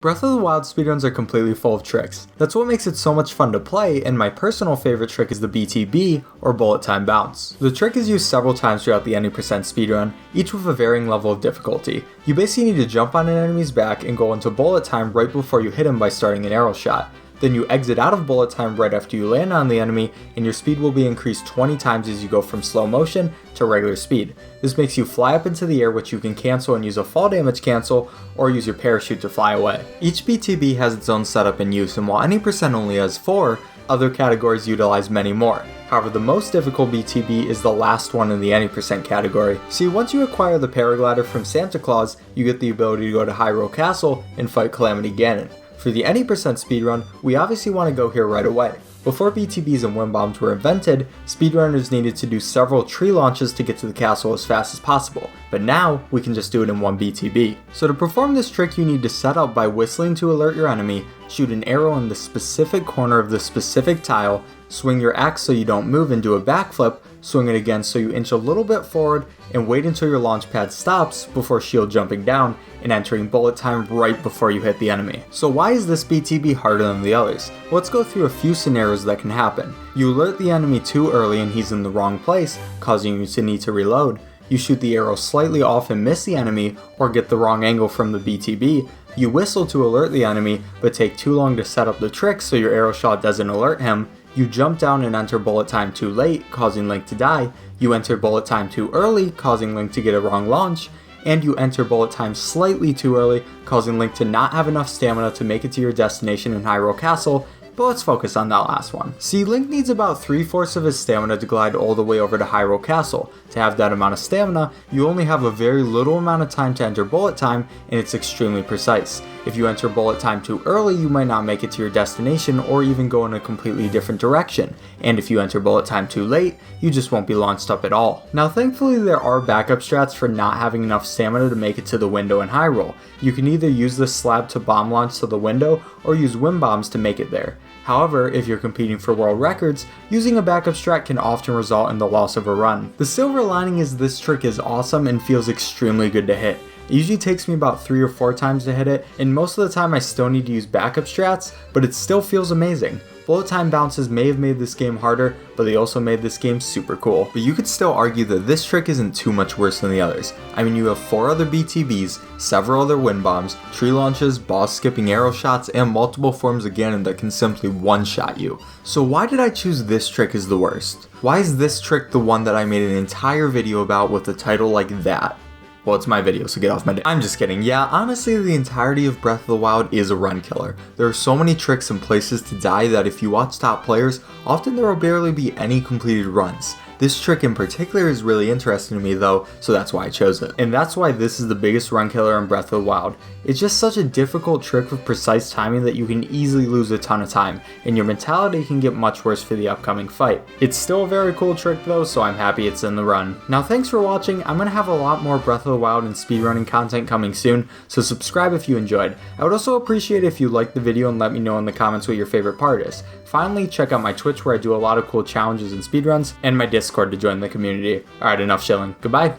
Breath of the Wild speedruns are completely full of tricks. That's what makes it so much fun to play, and my personal favorite trick is the BTB, or bullet time bounce. The trick is used several times throughout the any % speedrun, each with a varying level of difficulty. You basically need to jump on an enemy's back and go into bullet time right before you hit him by starting an arrow shot. Then you exit out of bullet time right after you land on the enemy, and your speed will be increased 20 times as you go from slow motion to regular speed. This makes you fly up into the air, which you can cancel and use a fall damage cancel, or use your parachute to fly away. Each BTB has its own setup and use, and while any % only has 4, other categories utilize many more. However, the most difficult BTB is the last one in the any % category. See, once you acquire the paraglider from Santa Claus, you get the ability to go to Hyrule Castle and fight Calamity Ganon. For the any % speedrun, we obviously want to go here right away. Before BTBs and wind bombs were invented, speedrunners needed to do several tree launches to get to the castle as fast as possible, but now we can just do it in one BTB. So to perform this trick, you need to set up by whistling to alert your enemy, shoot an arrow in the specific corner of the specific tile, swing your axe so you don't move and do a backflip, swing it again so you inch a little bit forward, and wait until your launch pad stops before shield jumping down and entering bullet time right before you hit the enemy. So why is this BTB harder than the others? Let's go through a few scenarios that can happen. You alert the enemy too early and he's in the wrong place, causing you to need to reload. You shoot the arrow slightly off and miss the enemy, or get the wrong angle from the BTB. You whistle to alert the enemy, but take too long to set up the trick so your arrow shot doesn't alert him. You jump down and enter bullet time too late, causing Link to die. You enter bullet time too early, causing Link to get a wrong launch. And you enter bullet time slightly too early, causing Link to not have enough stamina to make it to your destination in Hyrule Castle. But let's focus on that last one. See, Link needs about 3/4 of his stamina to glide all the way over to Hyrule Castle. To have that amount of stamina, you only have a very little amount of time to enter bullet time, and it's extremely precise. If you enter bullet time too early, you might not make it to your destination or even go in a completely different direction. And if you enter bullet time too late, you just won't be launched up at all. Now thankfully there are backup strats for not having enough stamina to make it to the window in Hyrule. You can either use the slab to bomb launch to the window or use wind bombs to make it there. However, if you're competing for world records, using a backup strat can often result in the loss of a run. The silver lining is this trick is awesome and feels extremely good to hit. It usually takes me about 3 or 4 times to hit it, and most of the time I still need to use backup strats, but it still feels amazing. Bullet time bounces may have made this game harder, but they also made this game super cool. But you could still argue that this trick isn't too much worse than the others. I mean, you have 4 other BTBs, several other wind bombs, tree launches, boss skipping arrow shots, and multiple forms of Ganon that can simply one-shot you. So why did I choose this trick as the worst? Why is this trick the one that I made an entire video about with a title like that? Well, it's my video, so get off my dick. I'm just kidding. Yeah, honestly, the entirety of Breath of the Wild is a run killer. There are so many tricks and places to die that if you watch top players, often there will barely be any completed runs. This trick in particular is really interesting to me though, so that's why I chose it. And that's why this is the biggest run killer in Breath of the Wild. It's just such a difficult trick with precise timing that you can easily lose a ton of time, and your mentality can get much worse for the upcoming fight. It's still a very cool trick though, so I'm happy it's in the run. Now thanks for watching. I'm gonna have a lot more Breath of the Wild and speedrunning content coming soon, so subscribe if you enjoyed. I would also appreciate it if you liked the video and let me know in the comments what your favorite part is. Finally, check out my Twitch where I do a lot of cool challenges and speedruns, and my Discord to join the community. Alright, enough shilling. Goodbye.